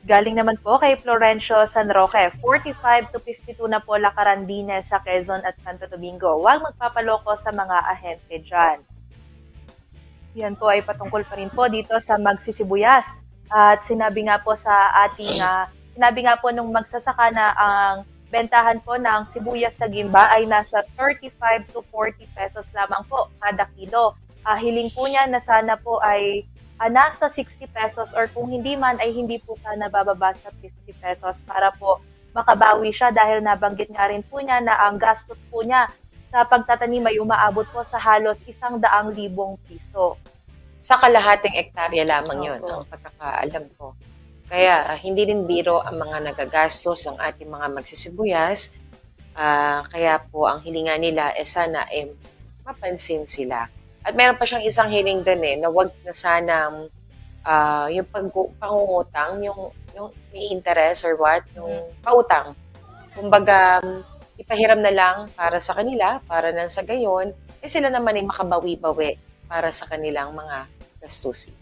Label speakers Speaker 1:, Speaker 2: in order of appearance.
Speaker 1: Galing naman po kay Florencio San Roque, 45 to 52 na po lakaran din sa Quezon at Santo Domingo. Huwag magpapaloko sa mga ahente dyan. Yan po ay patungkol pa rin po dito sa magsisibuyas. At sinabi nga po nung magsasaka na ang bentahan po ng sibuyas sa Gimba ay nasa 35 to 40 pesos lamang po kada kilo. Hiling po niya na sana po ay nasa 60 pesos or kung hindi man ay hindi po sana bababa sa 50 pesos para po makabawi siya dahil nabanggit nga rin po niya na ang gastos po niya sa pagtatanim ay umaabot po sa halos 100,000 piso.
Speaker 2: Sa kalahating ektarya lamang yon
Speaker 1: Opo.
Speaker 2: ang pagkakaalam ko. Kaya hindi rin biro ang mga nagagastos ng ating mga magsisibuyas. Kaya po ang hilinga nila sana mapansin sila. At meron pa siyang isang hiling din na wag na sanang yung pangungutang, yung may interest or what, yung pautang. Kumbaga, ipahiram na lang para sa kanila, para nang sa gayon, sila naman ay makabawi-bawi para sa kanilang mga gastusin.